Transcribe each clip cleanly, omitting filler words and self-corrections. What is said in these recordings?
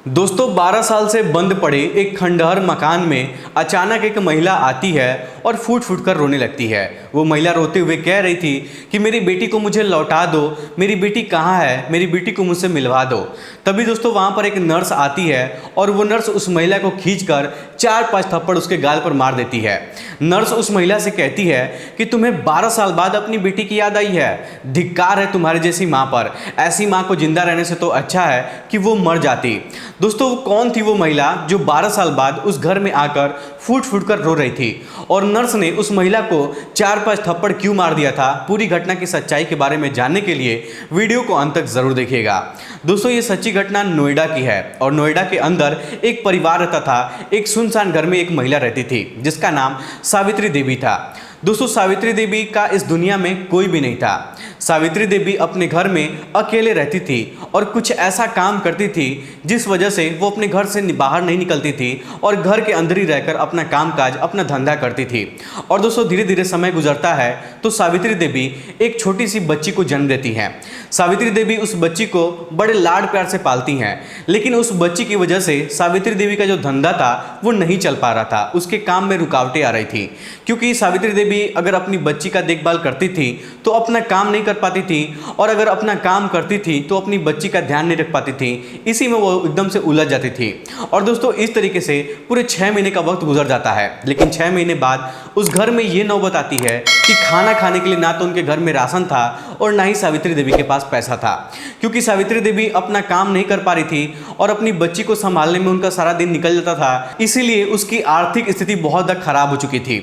दोस्तों 12 साल से बंद पड़े एक खंडहर मकान में अचानक एक महिला आती है और फूट फूट कर रोने लगती है। वो महिला रोते हुए कह रही थी कि मेरी बेटी को मुझे लौटा दो, मेरी बेटी कहाँ है, मेरी बेटी को मुझसे मिलवा दो। तभी दोस्तों वहाँ पर एक नर्स आती है और वो नर्स उस महिला को खींचकर 4-5 थप्पड़ उसके गाल पर मार देती है। नर्स उस महिला से कहती है कि तुम्हें 12 साल बाद अपनी बेटी की याद आई है, धिक्कार है तुम्हारे जैसी माँ पर। ऐसी माँ को जिंदा रहने से तो अच्छा है कि वो मर जाती। दोस्तों वो कौन थी वो महिला जो 12 साल बाद उस घर में आकर फूट फूट कर रो रही थी, और नर्स ने उस महिला को 4-5 थप्पड़ क्यों मार दिया था? पूरी घटना की सच्चाई के बारे में जानने के लिए वीडियो को अंत तक जरूर देखिएगा। दोस्तों ये सच्ची घटना नोएडा की है और नोएडा के अंदर एक परिवार रहता था। एक सुनसान घर में एक महिला रहती थी जिसका नाम सावित्री देवी था। दोस्तों सावित्री देवी का इस दुनिया में कोई भी नहीं था। सावित्री देवी अपने घर में अकेले रहती थी और कुछ ऐसा काम करती थी जिस वजह से वो अपने घर से बाहर नहीं निकलती थी और घर के अंदर ही रहकर अपना कामकाज, अपना धंधा करती थी। और दोस्तों धीरे धीरे समय गुजरता है तो सावित्री देवी एक छोटी सी बच्ची को जन्म देती हैं। सावित्री देवी उस बच्ची को बड़े लाड प्यार से पालती हैं, लेकिन उस बच्ची की वजह से सावित्री देवी का जो धंधा था वो नहीं चल पा रहा था। उसके काम में रुकावटें आ रही थी, क्योंकि सावित्री देवी अगर अपनी बच्ची का देखभाल करती थी तो अपना काम नहीं कर पाती थी, और अगर अपना काम करती थी तो अपनी बच्ची का ध्यान नहीं रख पाती थी। इसी में वो एकदम से उलझ जाती थी। और दोस्तों इस तरीके से पूरे 6 महीने का वक्त गुजर जाता है, लेकिन 6 महीने बाद उस घर में ये नौबत आती है कि खाना खाने के लिए ना तो उनके घर में राशन था और ना ही सावित्री देवी के पास पैसा था, क्योंकि सावित्री देवी अपना काम नहीं कर पा रही थी और अपनी बच्ची को संभालने में उनका सारा दिन निकल जाता था। इसीलिए उसकी आर्थिक स्थिति बहुत ज़्यादा खराब हो चुकी थी।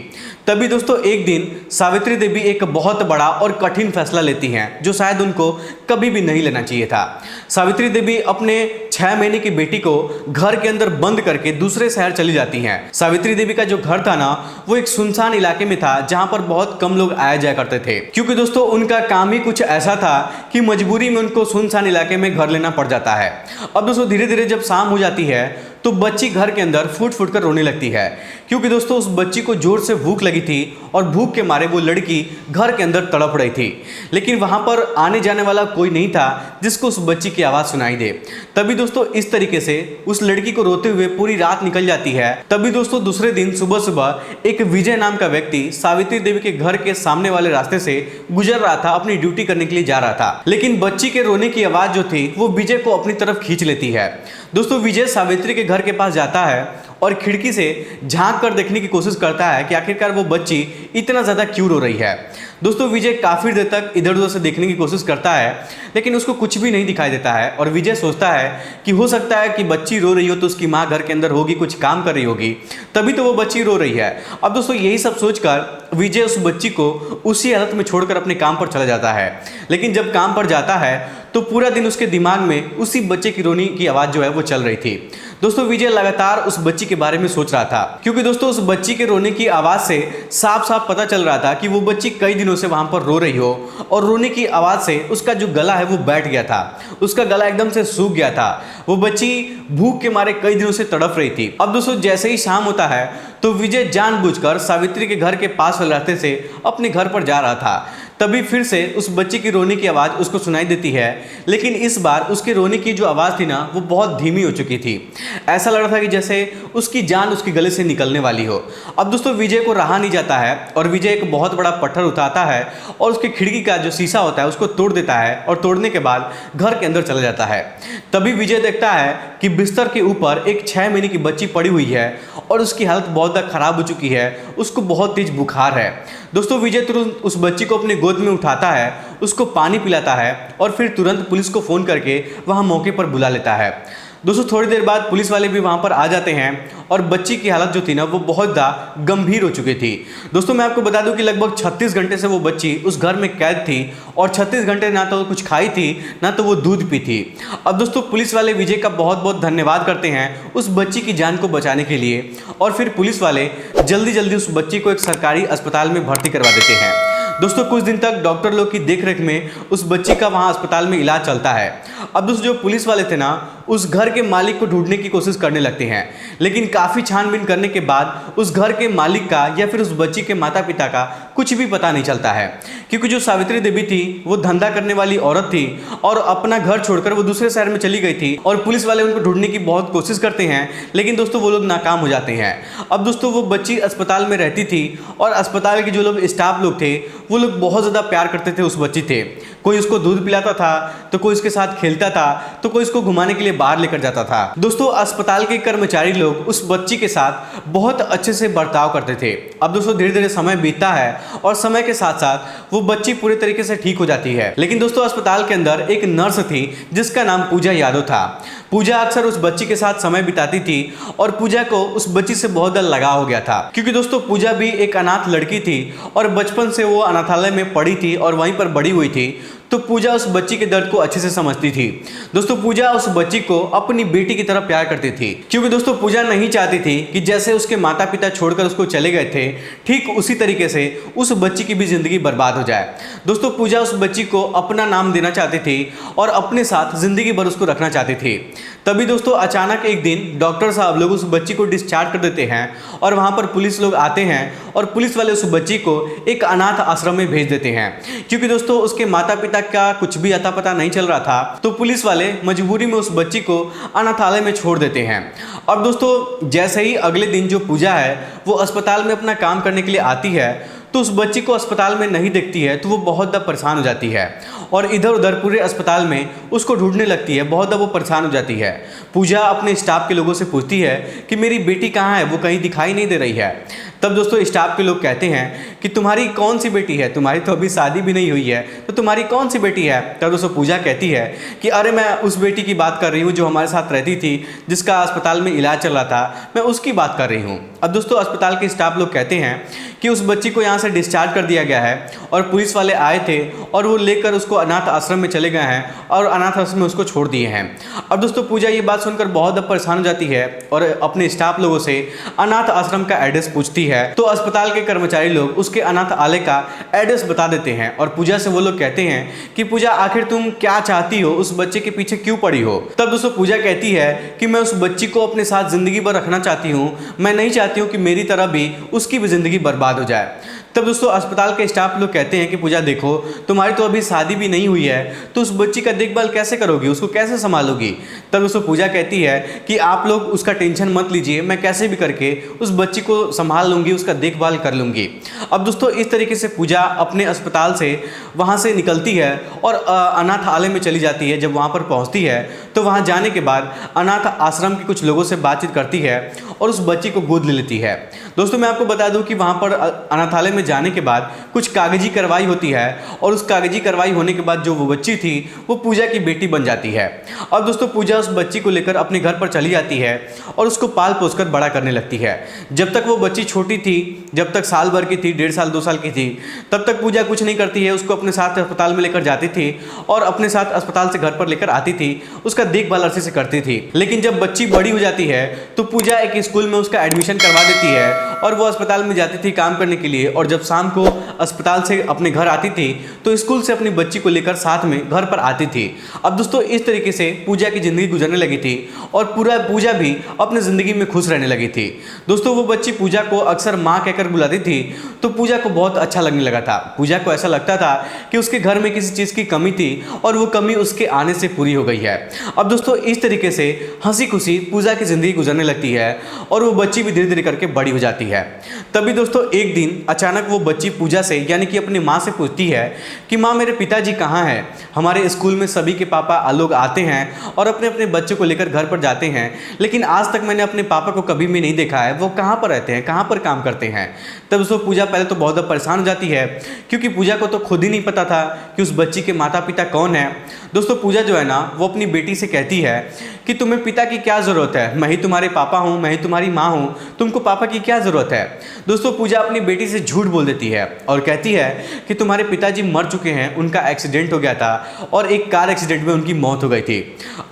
तभी दोस्तों एक दिन सावित्री देवी एक बहुत बड़ा और कठिन फैसला लेती हैं जो शायद उनको कभी भी नहीं लेना चाहिए था। सावित्री देवी अपने 6 महीने की बेटी को घर के अंदर बंद करके दूसरे शहर चली जाती हैं। सावित्री देवी का जो घर था ना वो एक सुनसान इलाके में था जहां पर बहुत कम लोग आया जाया करते थे, क्योंकि दोस्तों उनका काम ही कुछ ऐसा था कि मजबूरी में उनको सुनसान इलाके में घर लेना पड़ जाता है। अब दोस्तों धीरे धीरे जब शाम हो जाती है तो बच्ची घर के अंदर फूट फूट कर रोने लगती है, क्योंकि दोस्तों उस बच्ची को जोर से भूख लगी थी और भूख के मारे वो लड़की घर के अंदर तड़प रही थी, लेकिन वहां पर आने जाने वाला कोई नहीं था जिसको उस बच्ची की आवाज़ सुनाई दे। तभी दोस्तों इस तरीके से उस लड़की को रोते हुए पूरी रात निकल जाती है। तभी दोस्तों दूसरे दिन सुबह सुबह एक विजय नाम का व्यक्ति सावित्री देवी के घर के सामने वाले रास्ते से गुजर रहा था, अपनी ड्यूटी करने के लिए जा रहा था, लेकिन बच्ची के रोने की आवाज़ जो थी वो विजय को अपनी तरफ खींच लेती है। दोस्तों विजय सावित्री के घर के पास जाता है और खिड़की से झांक कर देखने की कोशिश करता है कि आखिरकार वो बच्ची इतना ज़्यादा क्यों रो रही है। दोस्तों विजय काफ़ी देर तक इधर उधर से देखने की कोशिश करता है, लेकिन उसको कुछ भी नहीं दिखाई देता है। और विजय सोचता है कि हो सकता है कि बच्ची रो रही हो तो उसकी माँ घर के अंदर होगी, कुछ काम कर रही होगी, तभी तो वो बच्ची रो रही है। अब दोस्तों यही सब सोचकर विजय उस बच्ची को उसी हालत में छोड़कर अपने काम पर चला जाता है। लेकिन जब काम पर जाता है तो पूरा दिन उसके दिमाग में उसी बच्चे की रोने की आवाज़ जो है वो चल रही थी। दोस्तों विजय लगातार उस बच्ची के बारे में सोच रहा था, क्योंकि दोस्तों उस बच्ची के रोने की आवाज़ से साफ साफ पता चल रहा था कि वो बच्ची कई दिनों से वहाँ पर रो रही हो, और रोने की आवाज़ से उसका जो गला है वो बैठ गया था, उसका गला एकदम से सूख गया था। वो बच्ची भूख के मारे कई दिनों से तड़प रही थी। अब दोस्तों जैसे ही शाम होता है तो विजय जानबूझकर सावित्री के घर के पास वाले रास्ते से अपने घर पर जा रहा था। तभी फिर से उस बच्चे की रोने की आवाज़ उसको सुनाई देती है, लेकिन इस बार उसके रोने की जो आवाज़ थी ना वो बहुत धीमी हो चुकी थी। ऐसा लग रहा था कि जैसे उसकी जान उसके गले से निकलने वाली हो। अब दोस्तों विजय को रहा नहीं जाता है और विजय एक बहुत बड़ा पत्थर उठाता है और उसकी खिड़की का जो शीशा होता है उसको तोड़ देता है, और तोड़ने के बाद घर के अंदर चला जाता है। तभी विजय देखता है कि बिस्तर के ऊपर एक 6 महीने की बच्ची पड़ी हुई है और उसकी हालत बहुत ज़्यादा खराब हो चुकी है, उसको बहुत तेज बुखार है। दोस्तों विजय तुरंत उस बच्ची को अपने गोद में उठाता है, उसको पानी पिलाता है और फिर तुरंत पुलिस को फ़ोन करके वहाँ मौके पर बुला लेता है। दोस्तों थोड़ी देर बाद पुलिस वाले भी वहाँ पर आ जाते हैं और बच्ची की हालत जो थी ना वो बहुत ज़्यादा गंभीर हो चुकी थी। दोस्तों मैं आपको बता दूं कि लगभग 36 घंटे से वो बच्ची उस घर में कैद थी और 36 घंटे ना तो वो कुछ खाई थी ना तो वो दूध पी थी। अब दोस्तों पुलिस वाले विजय का बहुत बहुत धन्यवाद करते हैं उस बच्ची की जान को बचाने के लिए, और फिर पुलिस वाले जल्दी जल्दी उस बच्ची को एक सरकारी अस्पताल में भर्ती करवा देते हैं। दोस्तों कुछ दिन तक डॉक्टर लोग की देखरेख में उस बच्ची का वहाँ अस्पताल में इलाज चलता है। अब दोस्तों जो पुलिस वाले थे ना उस घर के मालिक को ढूंढने की कोशिश करने लगते हैं, लेकिन काफ़ी छानबीन करने के बाद उस घर के मालिक का या फिर उस बच्ची के माता पिता का कुछ भी पता नहीं चलता है, क्योंकि जो सावित्री देवी थी वो धंधा करने वाली औरत थी और अपना घर छोड़कर वो दूसरे शहर में चली गई थी और पुलिस वाले उनको ढूंढने की बहुत कोशिश करते हैं, लेकिन दोस्तों वो लोग नाकाम हो जाते हैं। अब दोस्तों वो बच्ची अस्पताल में रहती थी और अस्पताल के जो लोग स्टाफ लोग थे वो लोग बहुत ज़्यादा प्यार करते थे उस बच्ची से। कोई उसको दूध पिलाता था, तो कोई उसके साथ खेलता था, तो कोई उसको घुमाने के लिए बाहर लेकर जाता था। दोस्तों अस्पताल के कर्मचारी लोग उस बच्ची के साथ बहुत अच्छे से बर्ताव करते थे। अब दोस्तों धीरे धीरे समय बीतता है और समय के साथ साथ वो बच्ची पूरे तरीके से ठीक हो जाती है। लेकिन दोस्तों अस्पताल के अंदर एक नर्स थी जिसका नाम पूजा यादव था। पूजा अक्सर उस बच्ची के साथ समय बिताती थी और पूजा को उस बच्ची से बहुत ज़्यादा लगाव हो गया था, क्योंकि दोस्तों पूजा भी एक अनाथ लड़की थी और बचपन से वो अनाथालय में पढ़ी थी और वहीं पर बड़ी हुई थी, तो पूजा उस बच्ची के दर्द को अच्छे से समझती थी। दोस्तों पूजा उस बच्ची को अपनी बेटी की तरह प्यार करती थी, क्योंकि दोस्तों पूजा नहीं चाहती थी कि जैसे उसके माता पिता छोड़कर उसको चले गए थे, ठीक उसी तरीके से उस बच्ची की भी जिंदगी बर्बाद हो जाए। दोस्तों पूजा उस बच्ची को अपना नाम देना चाहती थी और अपने साथ जिंदगी भर उसको रखना चाहती थी। तभी दोस्तों अचानक एक दिन डॉक्टर साहब लोग उस बच्ची को डिस्चार्ज कर देते हैं और वहाँ पर पुलिस लोग आते हैं और पुलिस वाले उस बच्ची को एक अनाथ आश्रम में भेज देते हैं, क्योंकि दोस्तों उसके माता पिता का कुछ भी अता पता नहीं चल रहा था, तो पुलिस वाले मजबूरी में उस बच्ची को अनाथालय में छोड़ देते हैं। और दोस्तों जैसे ही अगले दिन जो पूजा है वो अस्पताल में अपना काम करने के लिए आती है, तो उस बच्ची को अस्पताल में नहीं देखती है, तो वो बहुत ज़्यादा परेशान हो जाती है और इधर उधर पूरे अस्पताल में उसको ढूंढने लगती है। बहुत ज़्यादा वो परेशान हो जाती है। पूजा अपने स्टाफ के लोगों से पूछती है कि मेरी बेटी कहाँ है, वो कहीं दिखाई नहीं दे रही है। तब दोस्तों स्टाफ के लोग कहते हैं कि तुम्हारी कौन सी बेटी है, तुम्हारी तो अभी शादी भी नहीं हुई है, तो तुम्हारी कौन सी बेटी है। तब दोस्तों पूजा कहती है कि अरे मैं उस बेटी की बात कर रही हूँ जो हमारे साथ रहती थी, जिसका अस्पताल में इलाज चल रहा था, मैं उसकी बात कर रही हूँ। अब दोस्तों अस्पताल के स्टाफ लोग कहते हैं कि उस बच्ची को यहाँ से डिस्चार्ज कर दिया गया है और पुलिस वाले आए थे और वो लेकर उसको अनाथ आश्रम में चले गए हैं और अनाथ आश्रम में उसको छोड़ दिए हैं। अब दोस्तों पूजा ये बात सुनकर बहुत परेशान हो जाती है और अपने स्टाफ लोगों से अनाथ आश्रम का एड्रेस पूछती है, तो अस्पताल के कर्मचारी लोग उसके अनाथालय का एड्रेस बता देते हैं और पूजा से वो लोग कहते हैं कि पूजा आखिर तुम क्या चाहती हो, उस बच्चे के पीछे क्यों पड़ी हो। तब दोस्तों पूजा कहती है कि मैं उस बच्ची को अपने साथ जिंदगी भर रखना चाहती हूँ, मैं नहीं चाहती हूँ कि मेरी तरह भी उसकी भी जिंदगी बर्बाद हो जाए। तब दोस्तों अस्पताल के स्टाफ लोग कहते हैं कि पूजा देखो तुम्हारी तो अभी शादी भी नहीं हुई है, तो उस बच्ची का देखभाल कैसे करोगी, उसको कैसे संभालोगी। तब दोस्तों पूजा कहती है कि आप लोग उसका टेंशन मत लीजिए, मैं कैसे भी करके उस बच्ची को संभाल लूँगी, उसका देखभाल कर लूँगी। अब दोस्तों इस तरीके से पूजा अपने अस्पताल से वहाँ से निकलती है और अनाथालय में चली जाती है। जब वहाँ पर पहुँचती है तो वहाँ जाने के बाद अनाथ आश्रम के कुछ लोगों से बातचीत करती है और उस बच्ची को गोद ले लेती है। दोस्तों मैं आपको बता दूं कि वहाँ पर अनाथालय में जाने के बाद कुछ कागजी कार्रवाई होती है और उस कागजी कार्रवाई होने के बाद जो वो बच्ची थी वो पूजा की बेटी बन जाती है। अब दोस्तों पूजा उस बच्ची को लेकर अपने घर पर चली जाती है और उसको पाल पोस कर बड़ा करने लगती है। जब तक वो बच्ची छोटी थी, जब तक साल भर की थी, 1.5 साल 2 साल की थी, तब तक पूजा कुछ नहीं करती है, उसको अपने साथ अस्पताल में लेकर जाती थी और अपने साथ अस्पताल से घर पर लेकर आती थी, उसका देखभाल अच्छे से करती थी। लेकिन जब बच्ची बड़ी हो जाती है तो पूजा एक स्कूल में उसका एडमिशन करवा देती है और वो अस्पताल में जाती थी काम करने के लिए, और जब शाम को अस्पताल से अपने घर आती थी तो स्कूल से अपनी बच्ची को लेकर साथ में घर पर आती थी। अब दोस्तों इस तरीके से पूजा की ज़िंदगी गुजरने लगी थी और पूरा पूजा भी अपनी ज़िंदगी में खुश रहने लगी थी। दोस्तों वो बच्ची पूजा को अक्सर माँ कहकर बुलाती थी, तो पूजा को बहुत अच्छा लगने लगा था। पूजा को ऐसा लगता था कि उसके घर में किसी चीज़ की कमी थी और वो कमी उसके आने से पूरी हो गई है। अब दोस्तों इस तरीके से हंसी खुशी पूजा की ज़िंदगी गुजरने लगती है और वो बच्ची भी धीरे धीरे करके बड़ी हो जाती है। तभी दोस्तों एक दिन अचानक वो बच्ची पूजा से यानी कि अपनी माँ से पूछती है कि माँ मेरे पिताजी कहाँ हैं। हमारे स्कूल में सभी के पापा लोग आते हैं और अपने अपने बच्चों को लेकर घर पर जाते हैं, लेकिन आज तक मैंने अपने पापा को कभी भी नहीं देखा है, वो कहाँ पर रहते हैं, कहाँ पर काम करते हैं। तब दोस्तों पूजा पहले तो बहुत परेशान हो जाती है, क्योंकि पूजा को तो खुद ही नहीं पता था कि उस बच्ची के माता पिता कौन है। दोस्तों पूजा जो है ना वो अपनी बेटी से कहती है कि तुम्हें पिता की क्या ज़रूरत है, मैं ही तुम्हारे पापा हूँ, मैं ही तुम्हारी माँ हूँ, तुमको पापा की क्या ज़रूरत है। दोस्तों पूजा अपनी बेटी से झूठ बोल देती है और कहती है कि तुम्हारे पिताजी मर चुके हैं, उनका एक्सीडेंट हो गया था और एक कार एक्सीडेंट में उनकी मौत हो गई थी।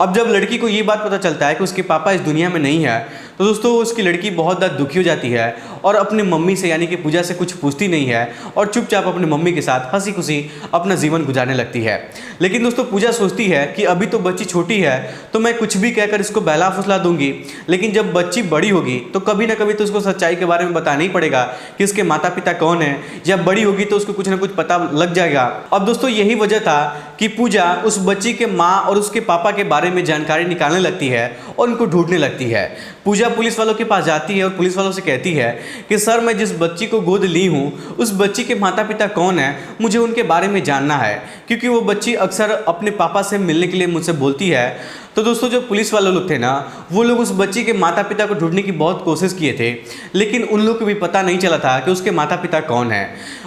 अब जब लड़की को ये बात पता चलता है कि उसके पापा इस दुनिया में नहीं है, तो दोस्तों उसकी लड़की बहुत ज़्यादा दुखी हो जाती है और अपनी मम्मी से यानी कि पूजा से कुछ पूछती नहीं है और चुपचाप अपनी मम्मी के साथ हंसी खुशी अपना जीवन गुजारने लगती है। लेकिन दोस्तों पूजा सोचती है कि अभी तो बच्ची छोटी है तो मैं कुछ भी कहकर इसको बहला फुसला दूंगी, लेकिन जब बच्ची बड़ी होगी तो कभी ना कभी तो उसको सच्चाई के बारे में बताना ही पड़ेगा कि इसके माता पिता कौन है। जब बड़ी होगी तो उसको कुछ ना कुछ पता लग जाएगा। अब दोस्तों यही वजह था कि पूजा उस बच्ची के माँ और उसके पापा के बारे में जानकारी निकालने लगती है और उनको ढूंढने लगती है। पूजा पुलिस वालों के पास जाती है और पुलिस वालों से कहती है कि सर मैं जिस बच्ची को गोद ली हूँ उस बच्ची के माता पिता कौन है, मुझे उनके बारे में जानना है, क्योंकि वो बच्ची अक्सर अपने पापा से मिलने के लिए मुझसे बोलती है। तो दोस्तों जो पुलिस वाले लोग थे ना, वो लोग उस बच्ची के माता पिता को ढूंढने की बहुत कोशिश किए थे, लेकिन उन लोग को भी पता नहीं चला था कि उसके माता पिता कौन है।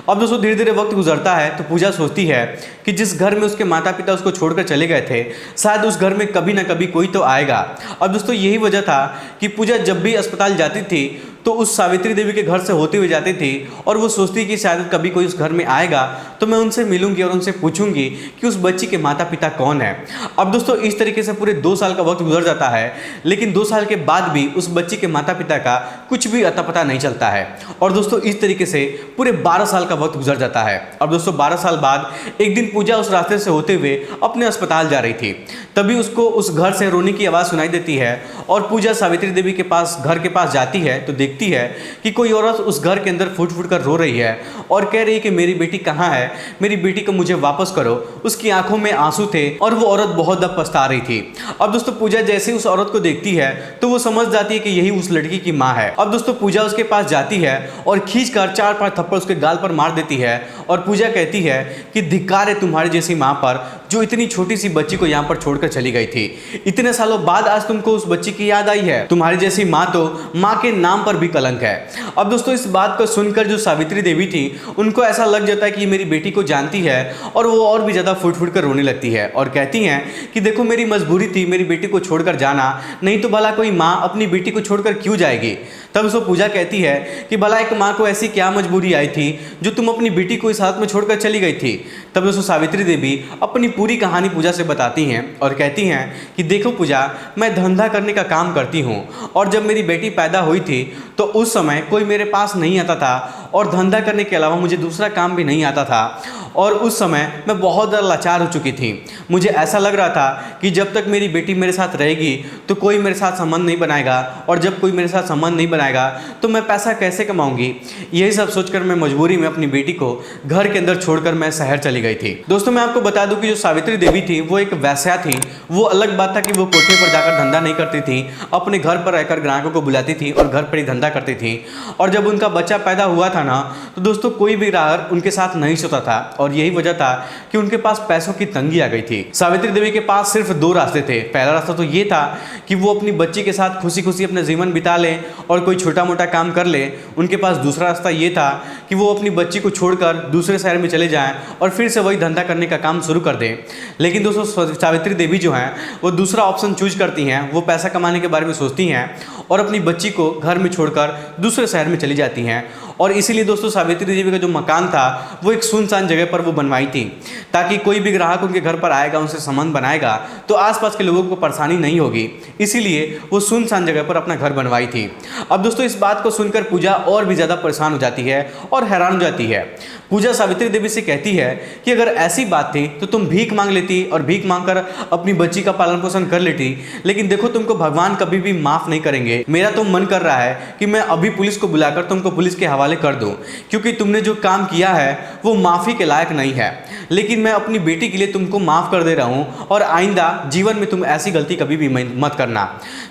अब दोस्तों धीरे धीरे वक्त गुजरता है तो पूजा सोचती है कि जिस घर में उसके माता पिता उसको छोड़कर चले गए थे शायद उस घर में कभी ना कभी कोई तो आएगा। अब दोस्तों यही वजह था कि पूजा जब भी अस्पताल जाती थी तो उस सावित्री देवी के घर से होते हुए जाती थी और वो सोचती कि शायद कभी कोई उस घर में आएगा तो मैं उनसे मिलूंगी और उनसे पूछूंगी कि उस बच्ची के माता पिता कौन है। अब दोस्तों इस तरीके से पूरे 2 साल का वक्त गुजर जाता है, लेकिन 2 साल के बाद भी उस बच्ची के माता पिता का कुछ भी अता पता नहीं चलता है। और दोस्तों इस तरीके से पूरे 12 साल का वक्त गुजर जाता है। अब दोस्तों 12 साल बाद एक दिन पूजा उस रास्ते से होते हुए अपने अस्पताल जा रही थी, तभी उसको उस घर से रोने की आवाज़ सुनाई देती है और पूजा सावित्री देवी के पास घर के पास जाती है तो देखती है कि कोई औरत उस घर के अंदर फूट फूट कर रो रही है और कह रही है कि मेरी बेटी कहाँ है, मेरी बेटी को मुझे वापस करो। उसकी आंखों में आंसू थे और वो औरत बहुत ज़्यादा पछता रही थी। अब दोस्तों पूजा जैसे ही उस औरत को देखती है तो वो समझ जाती है कि यही उस लड़की की माँ है। अब दोस्तों पूजा उसके पास जाती है और खींचकर 4-5 थप्पड़ उसके गाल पर मार देती है और पूजा कहती है कि धिक्कार है तुम्हारी जैसी माँ पर जो इतनी छोटी सी बच्ची को यहाँ पर छोड़कर चली गई थी। इतने सालों बाद आज तुमको उस बच्ची की याद आई है। तुम्हारी जैसी माँ तो माँ के नाम पर भी कलंक है। अब दोस्तों इस बात को सुनकर जो सावित्री देवी थी उनको ऐसा लग जाता है कि मेरी बेटी को जानती है और वो और भी ज़्यादा फुट फुट कर रोने लगती है और कहती हैं कि देखो मेरी मजबूरी थी मेरी बेटी को छोड़कर जाना, नहीं तो भला कोई माँ अपनी बेटी को छोड़कर क्यों जाएगी। तब उसको पूजा कहती है कि भला एक माँ को ऐसी क्या मजबूरी आई थी जो तुम अपनी बेटी को इस हालत में छोड़कर चली गई थी। तब दोस्तों सावित्री देवी अपनी पूरी कहानी पूजा से बताती हैं और कहती हैं कि देखो पूजा, मैं धंधा करने का काम करती हूँ और जब मेरी बेटी पैदा हुई थी तो उस समय कोई मेरे पास नहीं आता था और धंधा करने के अलावा मुझे दूसरा काम भी नहीं आता था और उस समय मैं बहुत ज़्यादा लाचार हो चुकी थी। मुझे ऐसा लग रहा था कि जब तक मेरी बेटी मेरे साथ रहेगी तो कोई मेरे साथ संबंध नहीं बनाएगा और जब कोई मेरे साथ संबंध नहीं बनाएगा तो मैं पैसा कैसे कमाऊंगी। यही सब सोचकर मैं मजबूरी में अपनी बेटी को घर के अंदर छोड़कर मैं शहर चली गई थी। दोस्तों मैं आपको बता दूं कि जो सावित्री देवी थी वो एक वैश्या थी। वो अलग बात था कि वो कोठे पर जाकर धंधा नहीं करती थी, अपने घर पर रहकर ग्राहकों को बुलाती थी और घर पर ही धंधा करती थी। और जब उनका बच्चा पैदा हुआ था ना तो दोस्तों कोई भी ग्राहक उनके साथ नहीं सोता था और यही वजह था कि उनके पास पैसों की तंगी आ गई थी। सावित्री देवी के पास सिर्फ 2 रास्ते थे। पहला रास्ता तो ये था कि वो अपनी बच्ची के साथ खुशी खुशी अपना जीवन बिता ले और कोई छोटा मोटा काम कर ले। उनके पास दूसरा रास्ता ये था कि वो अपनी बच्ची को छोड़कर दूसरे शहर में चले जाएं और फिर से वही धंधा करने का काम शुरू कर दें। लेकिन दोस्तों सावित्री देवी जो हैं वो दूसरा ऑप्शन चूज करती हैं। वो पैसा कमाने के बारे में सोचती हैं और अपनी बच्ची को घर में छोड़कर दूसरे शहर में चली जाती हैं। और इसीलिए दोस्तों सावित्री देवी का जो मकान था वो एक सुनसान जगह पर वो बनवाई थी ताकि कोई भी ग्राहक उनके घर पर आएगा, उनसे संबंध बनाएगा तो आसपास के लोगों को परेशानी नहीं होगी। इसीलिए वो सुनसान जगह पर अपना घर बनवाई थी। अब दोस्तों इस बात को सुनकर पूजा और भी ज़्यादा परेशान हो जाती है और हैरान हो जाती है। पूजा सावित्री देवी से कहती है कि अगर ऐसी बात थी तो तुम भीख मांग लेती और भीख मांगकर अपनी बच्ची का पालन पोषण कर लेती, लेकिन देखो तुमको भगवान कभी भी माफ़ नहीं करेंगे। मेरा तो मन कर रहा है कि मैं अभी पुलिस को बुलाकर तुमको पुलिस के हवाले कर दूं, क्योंकि तुमने जो काम किया है वो माफ़ी के लायक नहीं है। लेकिन मैं अपनी बेटी के लिए तुमको माफ़ कर दे रहा हूँ और आइंदा जीवन में तुम ऐसी गलती कभी भी मत करना।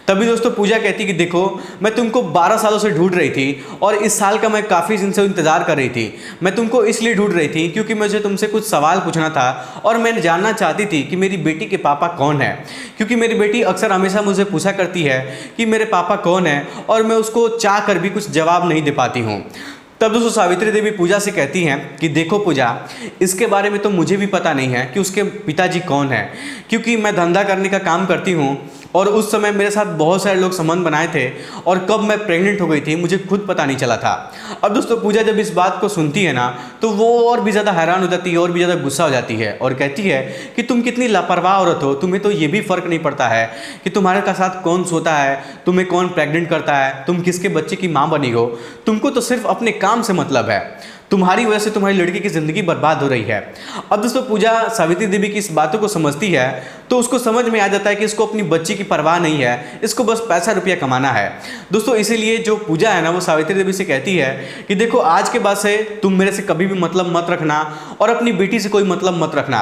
तभी दोस्तों पूजा कहती कि देखो मैं तुमको 12 सालों से ढूंढ रही थी और इस साल का मैं काफ़ी दिन से इंतज़ार कर रही थी। मैं तुमको इसलिए ढूंढ रही थी क्योंकि मुझे तुमसे कुछ सवाल पूछना था और मैं जानना चाहती थी कि मेरी बेटी के पापा कौन है, क्योंकि मेरी बेटी अक्सर हमेशा मुझे पूछा करती है कि मेरे पापा कौन है और मैं उसको चाह कर भी कुछ जवाब नहीं दे पाती हूँ। तब दोस्तों सावित्री देवी पूजा से कहती हैं कि देखो पूजा, इसके बारे में तो मुझे भी पता नहीं है कि उसके पिताजी कौन है, क्योंकि मैं धंधा करने का काम करती हूँ और उस समय मेरे साथ बहुत सारे लोग संबंध बनाए थे और कब मैं प्रेग्नेंट हो गई थी मुझे खुद पता नहीं चला था। अब दोस्तों पूजा जब इस बात को सुनती है ना तो वो और भी ज़्यादा हैरान हो जाती है और भी ज़्यादा गुस्सा हो जाती है और कहती है कि तुम कितनी लापरवाह औरत हो, तुम्हें तो ये भी फ़र्क नहीं पड़ता है कि तुम्हारे का साथ कौन सोता है, तुम्हें कौन प्रेग्नेंट करता है, तुम किसके बच्चे की माँ बनी हो, तुमको तो सिर्फ अपने काम से मतलब है, तुम्हारी वजह से तुम्हारी लड़की की ज़िंदगी बर्बाद हो रही है। अब दोस्तों पूजा सावित्री देवी की इस बातों को समझती है तो उसको समझ में आ जाता है कि इसको अपनी बच्ची की परवाह नहीं है, इसको बस पैसा रुपया कमाना है। दोस्तों इसीलिए जो पूजा है ना वो सावित्री देवी से कहती है कि देखो आज के बाद से तुम मेरे से कभी भी मतलब मत रखना और अपनी बेटी से कोई मतलब मत रखना।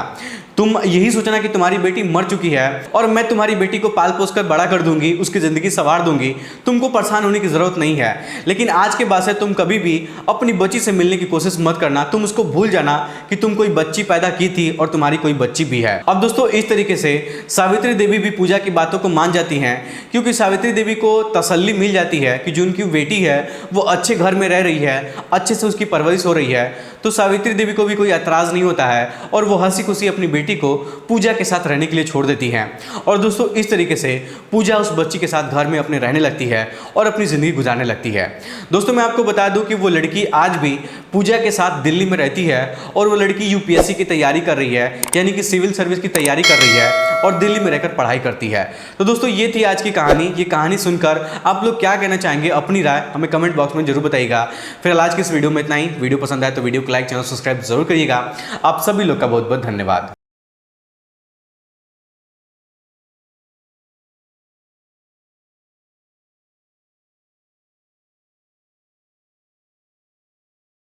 तुम यही सोचना कि तुम्हारी बेटी मर चुकी है और मैं तुम्हारी बेटी को पाल पोस कर बड़ा कर दूंगी, उसकी ज़िंदगी संवार दूंगी, तुमको परेशान होने की ज़रूरत नहीं है। लेकिन आज के बाद से तुम कभी भी अपनी बच्ची से मिलने की कोशिश मत करना, तुम उसको भूल जाना कि तुम कोई बच्ची पैदा की थी और तुम्हारी कोई बच्ची भी है। अब दोस्तों इस तरीके से सावित्री देवी भी पूजा की बातों को मान जाती हैं क्योंकि सावित्री देवी को तसल्ली मिल जाती है कि जो उनकी बेटी है वो अच्छे घर में रह रही है, अच्छे से उसकी परवरिश हो रही है, तो सावित्री देवी को भी कोई एतराज़ नहीं होता है और वो हंसी खुशी अपनी बेटी को पूजा के साथ रहने के लिए छोड़ देती हैं। और दोस्तों इस तरीके से पूजा उस बच्ची के साथ घर में अपने रहने लगती है और अपनी ज़िंदगी गुजारने लगती है। दोस्तों मैं आपको बता दूं कि वो लड़की आज भी पूजा के साथ दिल्ली में रहती है और वो लड़की यूपीएससी की तैयारी कर रही है, यानी कि सिविल सर्विस की तैयारी कर रही है और दिल्ली में रहकर पढ़ाई करती है। तो दोस्तों ये थी आज की कहानी। ये कहानी सुनकर आप लोग क्या कहना चाहेंगे, अपनी राय हमें कमेंट बॉक्स में जरूर बताइएगा। फिर आज की इस वीडियो में इतना ही। वीडियो पसंद आए तो वीडियो को लाइक, चैनल सब्सक्राइब जरूर करिएगा। आप सभी लोग का बहुत बहुत धन्यवाद।